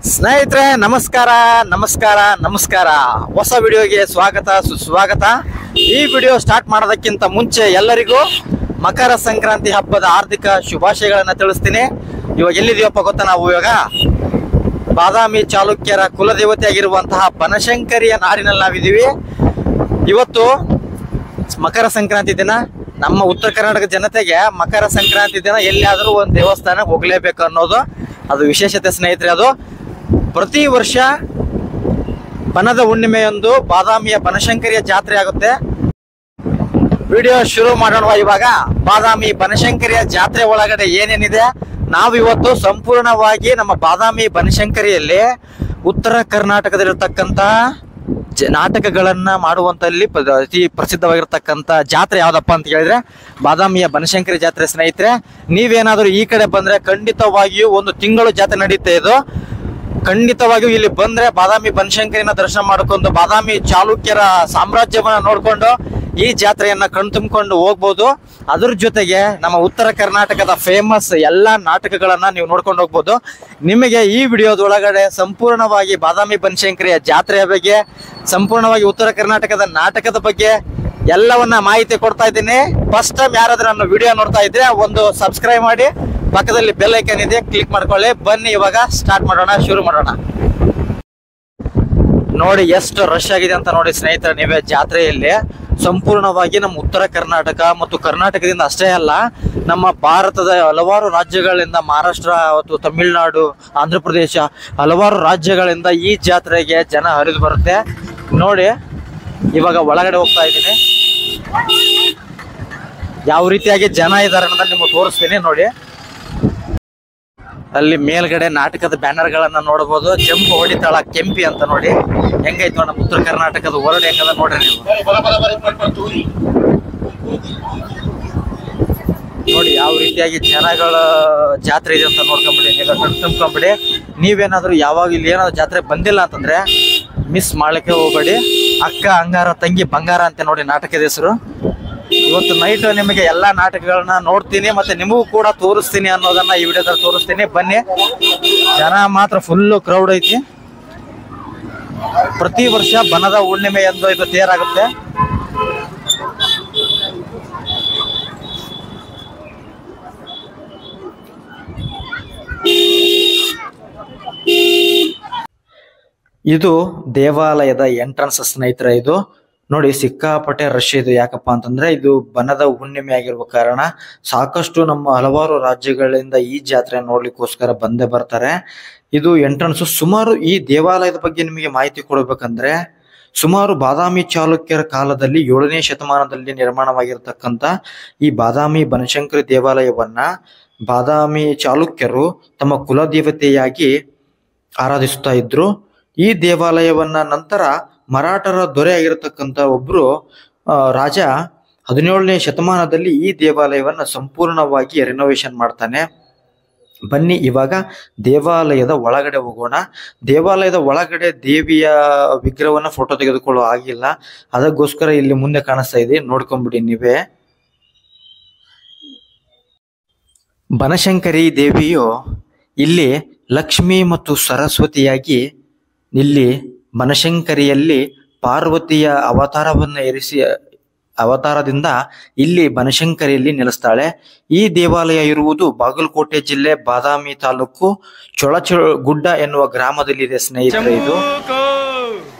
ಸ್ನೇಹಿತರೆ ನಮಸ್ಕಾರ ನಮಸ್ಕಾರ ನಮಸ್ಕಾರ. ಹೊಸ ವಿಡಿಯೋಗೆ ಸ್ವಾಗತ ಸುಸ್ವಾಗತ. ಈ ವಿಡಿಯೋ ಸ್ಟಾರ್ಟ್ ಮಾಡೋದಕ್ಕಿಂತ ಮುಂಚೆ ಎಲ್ಲರಿಗೂ ಮಕರ ಸಂಕ್ರಾಂತಿ ಹಬ್ಬದ ಹಾರ್ದಿಕ ಶುಭಾಶಯಗಳನ್ನು ತಿಳಿಸ್ತೀನಿ. ಇವಾಗ ಎಲ್ಲಿದೀವಪ್ಪ ಗೊತ್ತಾ? ನಾವು ಇವಾಗ ಬಾದಾಮಿ ಚಾಲುಕ್ಯರ ಕುಲದೇವತೆ ಆಗಿರುವಂತಹ ಬನಶಂಕರಿಯ ನಾಡಿನಲ್ಲಿ ನಾವಿದ್ದೀವಿ. ಇವತ್ತು ಮಕರ ಸಂಕ್ರಾಂತಿ ದಿನ. ನಮ್ಮ ಉತ್ತರ ಕರ್ನಾಟಕ ಜನತೆಗೆ ಮಕರ ಸಂಕ್ರಾಂತಿ ದಿನ ಎಲ್ಲಿಯಾದರೂ ಒಂದು ದೇವಸ್ಥಾನಕ್ಕೆ ಹೋಗ್ಲೇಬೇಕು ಅನ್ನೋದು ಅದು ವಿಶೇಷತೆ ಸ್ನೇಹಿತರೆ. ಅದು ಪ್ರತಿ ವರ್ಷ ಬನದ ಹುಣ್ಣಿಮೆಯೊಂದು ಬಾದಾಮಿಯ ಬನಶಂಕರಿಯ ಜಾತ್ರೆ ಆಗುತ್ತೆ. ವಿಡಿಯೋ ಶುರು ಮಾಡೋಣ. ಇವಾಗ ಬಾದಾಮಿ ಬನಶಂಕರಿಯ ಜಾತ್ರೆ ಒಳಗಡೆ ಏನೇನಿದೆ ನಾವು ಇವತ್ತು ಸಂಪೂರ್ಣವಾಗಿ ನಮ್ಮ ಬಾದಾಮಿ ಬನಶಂಕರಿಯಲ್ಲಿ ಉತ್ತರ ಕರ್ನಾಟಕದಲ್ಲಿರ್ತಕ್ಕಂಥ ನಾಟಕಗಳನ್ನ ಮಾಡುವಂತಲ್ಲಿ ಅತಿ ಪ್ರಸಿದ್ಧವಾಗಿರ್ತಕ್ಕಂಥ ಜಾತ್ರೆ ಯಾವ್ದಪ್ಪ ಅಂತ ಹೇಳಿದ್ರೆ ಬಾದಾಮಿಯ ಬನಶಂಕರಿ ಜಾತ್ರೆ ಸ್ನೇಹಿತರೆ. ನೀವೇನಾದ್ರೂ ಈ ಕಡೆ ಬಂದ್ರೆ ಖಂಡಿತವಾಗಿಯೂ ಒಂದು ತಿಂಗಳು ಜಾತ್ರೆ ನಡೀತಾ ಇದು. ಖಂಡಿತವಾಗಿಯೂ ಇಲ್ಲಿ ಬಂದ್ರೆ ಬಾದಾಮಿ ಬನಶಂಕರಿನ ದರ್ಶನ ಮಾಡ್ಕೊಂಡು ಬಾದಾಮಿ ಚಾಲುಕ್ಯರ ಸಾಮ್ರಾಜ್ಯವನ್ನ ನೋಡ್ಕೊಂಡು ಈ ಜಾತ್ರೆಯನ್ನ ಕಣ್ತುಂಬಿಕೊಂಡು ಹೋಗ್ಬೋದು. ಅದ್ರ ಜೊತೆಗೆ ನಮ್ಮ ಉತ್ತರ ಕರ್ನಾಟಕದ ಫೇಮಸ್ ಎಲ್ಲಾ ನಾಟಕಗಳನ್ನ ನೀವು ನೋಡ್ಕೊಂಡು ಹೋಗ್ಬೋದು. ನಿಮಗೆ ಈ ವಿಡಿಯೋದೊಳಗಡೆ ಸಂಪೂರ್ಣವಾಗಿ ಬಾದಾಮಿ ಬನಶಂಕರಿಯ ಜಾತ್ರೆಯ ಬಗ್ಗೆ, ಸಂಪೂರ್ಣವಾಗಿ ಉತ್ತರ ಕರ್ನಾಟಕದ ನಾಟಕದ ಬಗ್ಗೆ ಎಲ್ಲವನ್ನ ಮಾಹಿತಿ ಕೊಡ್ತಾ ಇದ್ದೀನಿ. ಫಸ್ಟ್ ಟೈಮ್ ಯಾರಾದ್ರೂ ನನ್ನ ವಿಡಿಯೋ ನೋಡ್ತಾ ಇದ್ರೆ ಒಂದು ಸಬ್ಸ್ಕ್ರೈಬ್ ಮಾಡಿ, ಪಕ್ಕದಲ್ಲಿ ಬೆಲ್ ಐಕನ್ ಇದೆ, ಕ್ಲಿಕ್ ಮಾಡ್ಕೊಳ್ಳಿ. ಬನ್ನಿ ಇವಾಗ ಸ್ಟಾರ್ಟ್ ಮಾಡೋಣ, ಶುರು ಮಾಡೋಣ. ನೋಡಿ ಎಷ್ಟು ರಶ್ ಆಗಿದೆ ಅಂತ ನೋಡಿ ಸ್ನೇಹಿತರೆ. ನೀವೇ ಜಾತ್ರೆಯಲ್ಲಿ ಸಂಪೂರ್ಣವಾಗಿ ನಮ್ಮ ಉತ್ತರ ಕರ್ನಾಟಕ ಮತ್ತು ಕರ್ನಾಟಕದಿಂದ ಅಷ್ಟೇ ಅಲ್ಲ, ನಮ್ಮ ಭಾರತದ ಹಲವಾರು ರಾಜ್ಯಗಳಿಂದ, ಮಹಾರಾಷ್ಟ್ರ ಮತ್ತು ತಮಿಳುನಾಡು, ಆಂಧ್ರ ಪ್ರದೇಶ, ಹಲವಾರು ರಾಜ್ಯಗಳಿಂದ ಈ ಜಾತ್ರೆಗೆ ಜನ ಹರಿದು ಬರುತ್ತೆ. ನೋಡಿ ಇವಾಗ ಒಳಗಡೆ ಹೋಗ್ತಾ ಇದ್ದೀನಿ, ಯಾವ ರೀತಿಯಾಗಿ ಜನ ಇದ್ದಾರೆ ಅನ್ನೋದನ್ನ ನಿಮ್ಗೆ ತೋರಿಸ್ತೀನಿ. ನೋಡಿ ಅಲ್ಲಿ ಮೇಲ್ಗಡೆ ನಾಟಕದ ಬ್ಯಾನರ್ ಗಳನ್ನ ನೋಡಬಹುದು. ಜಂಪು ಹೊಡಿತಾಳ ಕೆಂಪಿ ಅಂತ ನೋಡಿ ಹೆಂಗೈತು ನಮ್ಮ ಉತ್ತರ ಕರ್ನಾಟಕದ ಹೊರಡೆ ಹೆಂಗದ ನೋಡ್ರಿ ನೀವು. ನೋಡಿ ಯಾವ ರೀತಿಯಾಗಿ ಜನಗಳ ಜಾತ್ರೆ ಇದೆ ಅಂತ ನೋಡ್ಕೊಂಬಿಡಿ, ನೀವು ಕಣ್ತುಂಬ್ಕೊಂಬಿಡಿ. ನೀವೇನಾದ್ರೂ ಯಾವಾಗ ಇಲ್ಲಿ ಏನಾದ್ರು ಜಾತ್ರೆ ಬಂದಿಲ್ಲ ಅಂತಂದ್ರೆ ಮಿಸ್ ಮಾಡ್ಲಿಕ್ಕೆ ಹೋಗ್ಬೇಡಿ. ಅಕ್ಕ ಅಂಗಾರ ತಂಗಿ ಬಂಗಾರ ಅಂತ ನೋಡಿ ನಾಟಕದ ಹೆಸರು. ಇವತ್ತು ನೈಟ್ ನಿಮಗೆ ಎಲ್ಲಾ ನಾಟಕಗಳನ್ನ ನೋಡ್ತೀನಿ ಮತ್ತೆ ನಿಮಗೂ ಕೂಡ ತೋರಿಸ್ತೀನಿ ಅನ್ನೋದನ್ನ ಈ ವಿಡಿಯೋದಲ್ಲಿ ತೋರಿಸ್ತೀನಿ. ಬನ್ನಿ, ಜನ ಮಾತ್ರ ಫುಲ್ಲು ಕ್ರೌಡ್ ಐತಿ. ಪ್ರತಿ ವರ್ಷ ಬನದ ಹುಣ್ಣಿಮೆ ಎಂದು ಇದು ತೇರಾಗುತ್ತೆ. ಇದು ದೇವಾಲಯದ ಎಂಟ್ರನ್ಸ್ ಸ್ನೇಹಿತರೆ. ಇದು ನೋಡಿ ಸಿಕ್ಕಾಪಟ್ಟೆ ರಶ್ ಇದು. ಯಾಕಪ್ಪ ಅಂತಂದ್ರೆ ಇದು ಬನದ ಹುಣ್ಣಿಮೆ ಆಗಿರುವ ಕಾರಣ ಸಾಕಷ್ಟು ನಮ್ಮ ಹಲವಾರು ರಾಜ್ಯಗಳಿಂದ ಈ ಜಾತ್ರೆ ನೋಡ್ಲಿಕ್ಕೋಸ್ಕರ ಬಂದೇ ಬರ್ತಾರೆ. ಇದು ಎಂಟ್ರನ್ಸ್. ಸುಮಾರು ಈ ದೇವಾಲಯದ ಬಗ್ಗೆ ನಿಮಗೆ ಮಾಹಿತಿ ಕೊಡಬೇಕಂದ್ರೆ ಸುಮಾರು ಬಾದಾಮಿ ಚಾಲುಕ್ಯರ ಕಾಲದಲ್ಲಿ 7ನೇ ಶತಮಾನದಲ್ಲಿ ನಿರ್ಮಾಣವಾಗಿರ್ತಕ್ಕಂಥ ಈ ಬಾದಾಮಿ ಬನಶಂಕರಿ ದೇವಾಲಯವನ್ನ ಬಾದಾಮಿ ಚಾಲುಕ್ಯರು ತಮ್ಮ ಕುಲದೇವತೆಯಾಗಿ ಆರಾಧಿಸುತ್ತಾ ಇದ್ರು. ಈ ದೇವಾಲಯವನ್ನ ನಂತರ ಮರಾಠರ ದೊರೆ ಆಗಿರತಕ್ಕಂತ ಒಬ್ರು ರಾಜ 17ನೇ ಶತಮಾನದಲ್ಲಿ ಈ ದೇವಾಲಯವನ್ನ ಸಂಪೂರ್ಣವಾಗಿ ರೆನೋವೇಷನ್ ಮಾಡ್ತಾನೆ. ಬನ್ನಿ ಇವಾಗ ದೇವಾಲಯದ ಒಳಗಡೆ ಹೋಗೋಣ. ದೇವಾಲಯದ ಒಳಗಡೆ ದೇವಿಯ ವಿಗ್ರಹವನ್ನ ಫೋಟೋ ತೆಗೆದುಕೊಳ್ಳೋ ಆಗಿಲ್ಲ, ಅದಕ್ಕೋಸ್ಕರ ಇಲ್ಲಿ ಮುಂದೆ ಕಾಣಿಸ್ತಾ ಇದೆ, ನೋಡ್ಕೊಂಡ್ಬಿಡಿ ನೀವೇ. ಬನಶಂಕರಿ ದೇವಿಯು ಇಲ್ಲಿ ಲಕ್ಷ್ಮಿ ಮತ್ತು ಸರಸ್ವತಿಯಾಗಿ ಇಲ್ಲಿ ಬನಶಂಕರಿಯಲ್ಲಿ ಪಾರ್ವತಿಯ ಅವತಾರದಿಂದ ಇಲ್ಲಿ ಬನಶಂಕರಿಯಲ್ಲಿ ನೆಲೆಸ್ತಾಳೆ. ಈ ದೇವಾಲಯ ಇರುವುದು ಬಾಗಲಕೋಟೆ ಜಿಲ್ಲೆ ಬಾದಾಮಿ ತಾಲೂಕು ಚೊಳಚಗುಡ್ಡ ಎನ್ನುವ ಗ್ರಾಮದಲ್ಲಿದೆ ಸ್ನೇಹಿತರೆ. ಇದು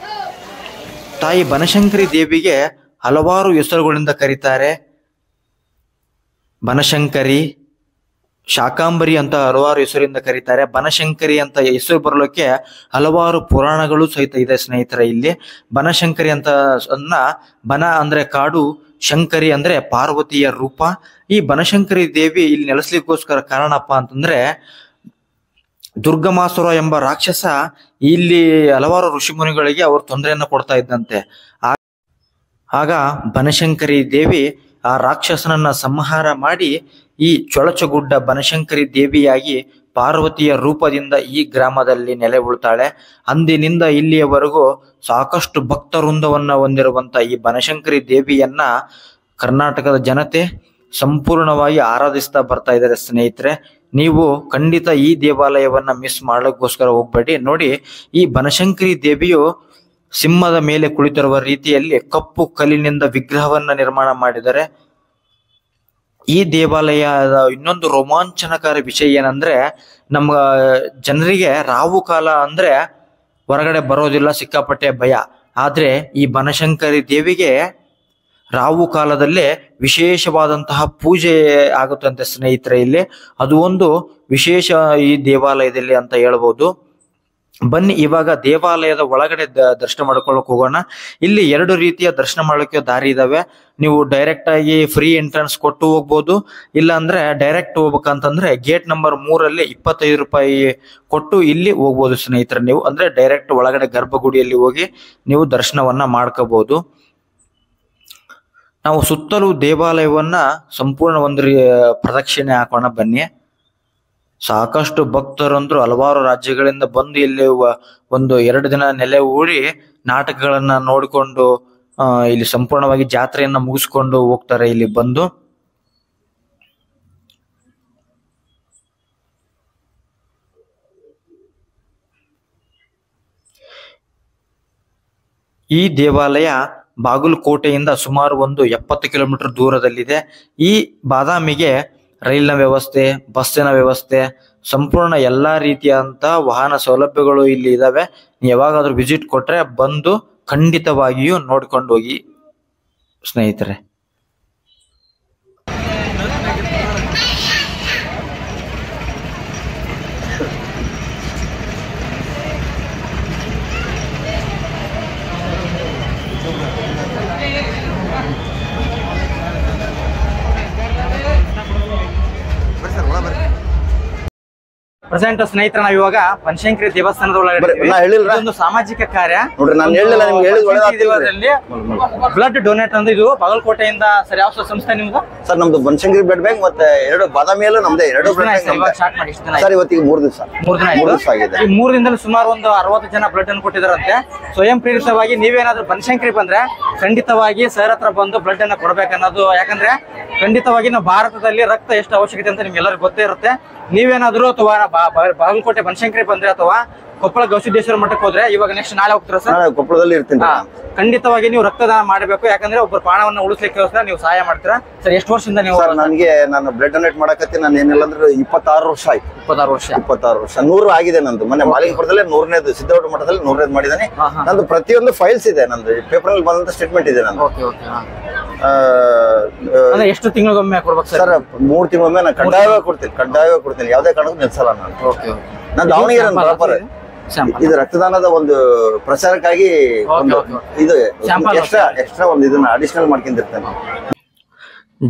ತಾಯಿ ಬನಶಂಕರಿ ದೇವಿಗೆ ಹಲವಾರು ಹೆಸರುಗಳಿಂದ ಕರೀತಾರೆ. ಬನಶಂಕರಿ, ಶಾಕಾಂಬರಿ ಅಂತ ಹಲವಾರು ಹೆಸರಿಂದ ಕರೀತಾರೆ. ಬನಶಂಕರಿ ಅಂತ ಹೆಸರು ಬರಲಿಕ್ಕೆ ಹಲವಾರು ಪುರಾಣಗಳು ಸಹಿತ ಇದೆ ಸ್ನೇಹಿತರೆ. ಇಲ್ಲಿ ಬನಶಂಕರಿ ಅಂತ ಬನ ಅಂದ್ರೆ ಕಾಡು, ಶಂಕರಿ ಅಂದ್ರೆ ಪಾರ್ವತಿಯ ರೂಪ. ಈ ಬನಶಂಕರಿ ದೇವಿ ಇಲ್ಲಿ ನೆಲೆಸ್ಲಿಕ್ಕೋಸ್ಕರ ಕಾರಣಪ್ಪ ಅಂತಂದ್ರೆ ದುರ್ಗಮಾಸುರ ಎಂಬ ರಾಕ್ಷಸ ಇಲ್ಲಿ ಹಲವಾರು ಋಷಿಮುನಿಗಳಿಗೆ ಅವರು ತೊಂದರೆಯನ್ನು ಕೊಡ್ತಾ ಇದ್ದಂತೆ. ಆಗ ಬನಶಂಕರಿ ದೇವಿ ಆ ರಾಕ್ಷಸನನ್ನ ಸಂಹಾರ ಮಾಡಿ ಈ ಚೊಳಚಗುಡ್ಡ ಬನಶಂಕರಿ ದೇವಿಯಾಗಿ ಪಾರ್ವತಿಯ ರೂಪದಿಂದ ಈ ಗ್ರಾಮದಲ್ಲಿ ನೆಲೆ ಉಳ್ತಾಳೆ. ಅಂದಿನಿಂದ ಇಲ್ಲಿಯವರೆಗೂ ಸಾಕಷ್ಟು ಭಕ್ತವೃಂದವನ್ನ ಹೊಂದಿರುವಂತ ಈ ಬನಶಂಕರಿ ದೇವಿಯನ್ನ ಕರ್ನಾಟಕದ ಜನತೆ ಸಂಪೂರ್ಣವಾಗಿ ಆರಾಧಿಸ್ತಾ ಬರ್ತಾ ಇದ್ದಾರೆ ಸ್ನೇಹಿತರೆ. ನೀವು ಖಂಡಿತ ಈ ದೇವಾಲಯವನ್ನ ಮಿಸ್ ಮಾಡಲಿಕ್ಕೋಸ್ಕರ ಹೋಗ್ಬೇಡಿ. ನೋಡಿ, ಈ ಬನಶಂಕರಿ ದೇವಿಯು ಸಿಂಹದ ಮೇಲೆ ಕುಳಿತಿರುವ ರೀತಿಯಲ್ಲಿ ಕಪ್ಪು ಕಲ್ಲಿನಿಂದ ವಿಗ್ರಹವನ್ನ ನಿರ್ಮಾಣ ಮಾಡಿದ್ದಾರೆ. ಈ ದೇವಾಲಯದ ಇನ್ನೊಂದು ರೋಮಾಂಚನಕಾರಿ ವಿಷಯ ಏನಂದ್ರೆ, ನಮ್ಮ ಜನರಿಗೆ ರಾಹು ಕಾಲ ಅಂದ್ರೆ ಹೊರಗಡೆ ಬರೋದಿಲ್ಲ, ಸಿಕ್ಕಾಪಟ್ಟೆ ಭಯ. ಆದ್ರೆ ಈ ಬನಶಂಕರಿ ದೇವಿಗೆ ರಾಹು ಕಾಲದಲ್ಲೇ ವಿಶೇಷವಾದಂತಹ ಪೂಜೆ ಆಗುತ್ತಂತೆ ಸ್ನೇಹಿತರೆ. ಇಲ್ಲಿ ಅದು ಒಂದು ವಿಶೇಷ ಈ ದೇವಾಲಯದಲ್ಲಿ ಅಂತ ಹೇಳ್ಬೋದು. ಬನ್ನಿ ಇವಾಗ ದೇವಾಲಯದ ಒಳಗಡೆ ದರ್ಶನ ಮಾಡ್ಕೊಳ್ಳೋಕೆ ಹೋಗೋಣ. ಇಲ್ಲಿ 2 ರೀತಿಯ ದರ್ಶನ ಮಾಡೋಕೆ ದಾರಿ ಇದಾವೆ. ನೀವು ಡೈರೆಕ್ಟ್ ಆಗಿ ಫ್ರೀ ಎಂಟ್ರೆನ್ಸ್ ಕೊಟ್ಟು ಹೋಗ್ಬೋದು, ಇಲ್ಲ ಅಂದ್ರೆ ಡೈರೆಕ್ಟ್ ಹೋಗ್ಬೇಕಂತಂದ್ರೆ ಗೇಟ್ ನಂಬರ್ 3 25 ರೂಪಾಯಿ ಕೊಟ್ಟು ಇಲ್ಲಿ ಹೋಗ್ಬೋದು ಸ್ನೇಹಿತರೆ. ನೀವು ಅಂದ್ರೆ ಡೈರೆಕ್ಟ್ ಒಳಗಡೆ ಗರ್ಭಗುಡಿಯಲ್ಲಿ ಹೋಗಿ ನೀವು ದರ್ಶನವನ್ನ ಮಾಡ್ಕೋಬಹುದು. ನಾವು ಸುತ್ತಲೂ ದೇವಾಲಯವನ್ನ ಸಂಪೂರ್ಣ ಒಂದು ಪ್ರದಕ್ಷಿಣೆ ಹಾಕೋಣ ಬನ್ನಿ. ಸಾಕಷ್ಟು ಭಕ್ತರಂದ್ರು ಹಲವಾರು ರಾಜ್ಯಗಳಿಂದ ಬಂದು ಇಲ್ಲಿ ಒಂದು 2 ದಿನ ನೆಲೆ ಹೂಡಿ ನಾಟಕಗಳನ್ನ ನೋಡಿಕೊಂಡು ಇಲ್ಲಿ ಸಂಪೂರ್ಣವಾಗಿ ಜಾತ್ರೆಯನ್ನ ಮುಗಿಸ್ಕೊಂಡು ಹೋಗ್ತಾರೆ ಇಲ್ಲಿ ಬಂದು. ಈ ದೇವಾಲಯ ಬಾಗಲಕೋಟೆಯಿಂದ ಸುಮಾರು ಒಂದು 70 ಕಿಲೋಮೀಟರ್ ದೂರದಲ್ಲಿದೆ. ಈ ಬಾದಾಮಿಗೆ ರೈಲಿನ ವ್ಯವಸ್ಥೆ, ಬಸ್ಸಿನ ವ್ಯವಸ್ಥೆ, ಸಂಪೂರ್ಣ ಎಲ್ಲಾ ರೀತಿಯಾದಂತ ವಾಹನ ಸೌಲಭ್ಯಗಳು ಇಲ್ಲಿ ಇದಾವೆ. ನೀವು ಯಾವಾಗಾದ್ರೂ ವಿಸಿಟ್ ಕೊಟ್ರೆ ಬಂದು ಖಂಡಿತವಾಗಿಯೂ ನೋಡ್ಕೊಂಡು ಹೋಗಿ ಸ್ನೇಹಿತರೆ. ಪ್ರೆಸೆಂಟ್ ಸ್ನೇಹಿತರ ನಾವ್ ಇವಾಗ ಬನಶಂಕರಿ ದೇವಸ್ಥಾನದ ಒಳಗಡೆ ಒಂದು ಸಾಮಾಜಿಕ ಕಾರ್ಯ ನೋಡ್ರಿ, ನಾನು ಹೇಳಿಲ್ಲ ನಿಮ್ಗೆ ಹೇಳಿದ ಬ್ಲಡ್ ಡೊನೇಟ್ ಅಂದ್ರೆ ಇದು ಬಾಗಲಕೋಟೆಯಿಂದ ಸರ್ ಯಾವ ಸಂಸ್ಥೆ ನಿಮ್ದು? ಸರ್ ನಮ್ದು ಬನಶಂಕರಿ ಬ್ಲಡ್ ಬ್ಯಾಂಕ್ ಮತ್ತೆ 2 ಬಾದಾಮಿಯಲ್ಲೂ ನಮ್ದೇ 2 ಬ್ಲಡ್ ಬ್ಯಾಂಕ್ ಸ್ಟಾರ್ಟ್ ಮಾಡಿ ಸರ್ ಇವತ್ತಿಗೆ 3 ದಿವಸ ಆಗಿದೆ. ಈ 3 ದಿನದಲ್ಲಿ ಸುಮಾರು ಒಂದು 60 ಜನ ಬ್ಲಡ್ ಅನ್ನು ಕೊಟ್ಟಿದಾರಂತೆ. ಸ್ವಯಂ ಪ್ರೇರಿತವಾಗಿ ನೀವೇನಾದ್ರೂ ಬನಶಂಕರಿ ಬಂದ್ರೆ ಖಂಡಿತವಾಗಿ ಸರ್ ಹತ್ರ ಬಂದು ಬ್ಲಡ್ ಅನ್ನ ಕೊಡ್ಬೇಕನ್ನೋದು. ಯಾಕಂದ್ರೆ ಖಂಡಿತವಾಗಿ ನಾವು ಭಾರತದಲ್ಲಿ ರಕ್ತ ಎಷ್ಟು ಅವಶ್ಯಕತೆ ಅಂತ ನಿಮ್ಗೆ ಎಲ್ಲರಿಗೂ ಗೊತ್ತೇ ಇರುತ್ತೆ. ನೀವೇನಾದ್ರೂ ಅಥವಾ ಬಾಗಲಕೋಟೆ ಬನಶಂಕರಿ ಬಂದ್ರೆ ಅಥವಾ ಕೊಪ್ಪಳ ಗವಿಸಿದ್ದೇಶ್ವರ ಮಠಕ್ಕೆ ಹೋದ್ರೆ ಇವಾಗ ನೆಕ್ಸ್ಟ್ ನಾಳೆ ಹೋಗ್ತೀರಾ ಸರ್? ಕೊಪ್ಪಳದಲ್ಲಿ ಇರ್ತೀನಿ. ಖಂಡಿತವಾಗಿ ನೀವು ರಕ್ತದಾನ ಮಾಡಬೇಕು. ಯಾಕಂದ್ರೆ ಒಬ್ಬರ ಪ್ರಾಣವನ್ನ ಉಳಿಸ್ಲಿಕ್ಕೋಸ್ಕರ ನೀವು ಸಹಾಯ ಮಾಡ್ತೀರಾ ಸರ್. ಎಷ್ಟು ವರ್ಷದಿಂದ ನೀವು? ನನಗೆ ನಾನು ಬ್ಲಡ್ ಡೊನೇಟ್ ಮಾಡಕತ್ತಿ ನಾನು ಏನಿಲ್ಲ ಅಂದ್ರೆ 26 ವರ್ಷ ಆಯ್ತು. 26 ವರ್ಷ 100 ಆಗಿದೆ ನಂದು. ಮೊನ್ನೆ ಮಾಲಿಕಪುರದಲ್ಲಿ 100ನೇದು, ಸಿದ್ದೋಟ ಮಠದಲ್ಲಿ 100ನೇದು ಮಾಡಿದಾನೆ. ನಂದು ಪ್ರತಿಯೊಂದು ಫೈಲ್ಸ್ ಇದೆ, ನಂದು ಪೇಪರ್ ಅಲ್ಲಿ ಬಂದಂತ ಸ್ಟೇಟ್ಮೆಂಟ್ ಇದೆ ನಂದು. ಎಷ್ಟು ತಿಂಗಳಿಗೊಮ್ಮೆ ಕೊಡ್ಬೇಕು ಸರ್? 3 ತಿಂಗಳಿಗೊಮ್ಮೆ ನಾನು ಕಡ್ಡಾಯವಾಗಿ ಕೊಡ್ತೀನಿ. ಯಾವುದೇ ಕಾರಣಕ್ಕೂ ನಿಲ್ಸಲ್ಲ ನಾನು. ನಾನು ದಾವಣಗೆರೆ ಪ್ರಾಪರ್ ಇದು ರಕ್ತದಾನದ ಒಂದು ಪ್ರಚಾರಕ್ಕಾಗಿ ಇದು ಎಕ್ಸ್ಟ್ರಾ ಒಂದು ಇದನ್ನ ಅಡಿಷನಲ್ ಮಾಡ್ಕೊಂಡಿರ್ತೇನೆ.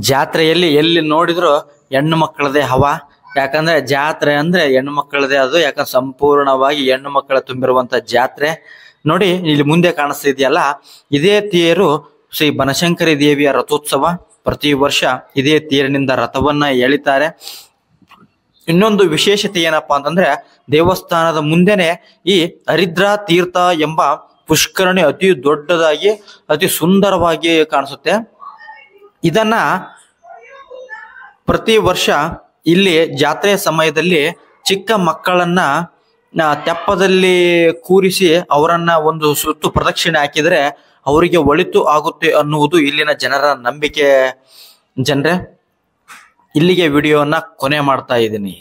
ಜಾತ್ರೆಯಲ್ಲಿ ಎಲ್ಲಿ ನೋಡಿದ್ರು ಹೆಣ್ಣು ಮಕ್ಕಳದೇ ಹವಾ. ಯಾಕಂದ್ರೆ ಜಾತ್ರೆ ಅಂದ್ರೆ ಹೆಣ್ಣು ಮಕ್ಕಳದೇ ಅದು. ಯಾಕಂದ್ರೆ ಸಂಪೂರ್ಣವಾಗಿ ಹೆಣ್ಣು ಮಕ್ಕಳ ತುಂಬಿರುವಂತ ಜಾತ್ರೆ. ನೋಡಿ ಇಲ್ಲಿ ಮುಂದೆ ಕಾಣಿಸ್ತಾ ಇದೆಯಲ್ಲ, ಇದೇ ತೇರು ಶ್ರೀ ಬನಶಂಕರಿ ದೇವಿಯ ರಥೋತ್ಸವ. ಪ್ರತಿ ವರ್ಷ ಇದೇ ತೇರಿನಿಂದ ರಥವನ್ನ ಎಳಿತಾರೆ. ಇನ್ನೊಂದು ವಿಶೇಷತೆ ಏನಪ್ಪಾ ಅಂತಂದ್ರೆ, ದೇವಸ್ಥಾನದ ಮುಂದೆನೆ ಈ ಹರಿದ್ರಾ ತೀರ್ಥ ಎಂಬ ಪುಷ್ಕರಣಿ ಅತಿ ದೊಡ್ಡದಾಗಿ ಅತಿ ಸುಂದರವಾಗಿ ಕಾಣಿಸುತ್ತೆ. ಇದನ್ನ ಪ್ರತಿ ವರ್ಷ ಇಲ್ಲಿ ಜಾತ್ರೆಯ ಸಮಯದಲ್ಲಿ ಚಿಕ್ಕ ಮಕ್ಕಳನ್ನ ತೆಪ್ಪದಲ್ಲಿ ಕೂರಿಸಿ ಅವರನ್ನ ಒಂದು ಸುತ್ತು ಪ್ರದಕ್ಷಿಣೆ ಹಾಕಿದ್ರೆ ಅವರಿಗೆ ಒಳಿತು ಆಗುತ್ತೆ ಅನ್ನುವುದು ಇಲ್ಲಿನ ಜನರ ನಂಬಿಕೆ. ಜನರೇ, ಇಲ್ಲಿಗೆ ವಿಡಿಯೋನ ಕೊನೆ ಮಾಡ್ತಾ ಇದ್ದೀನಿ.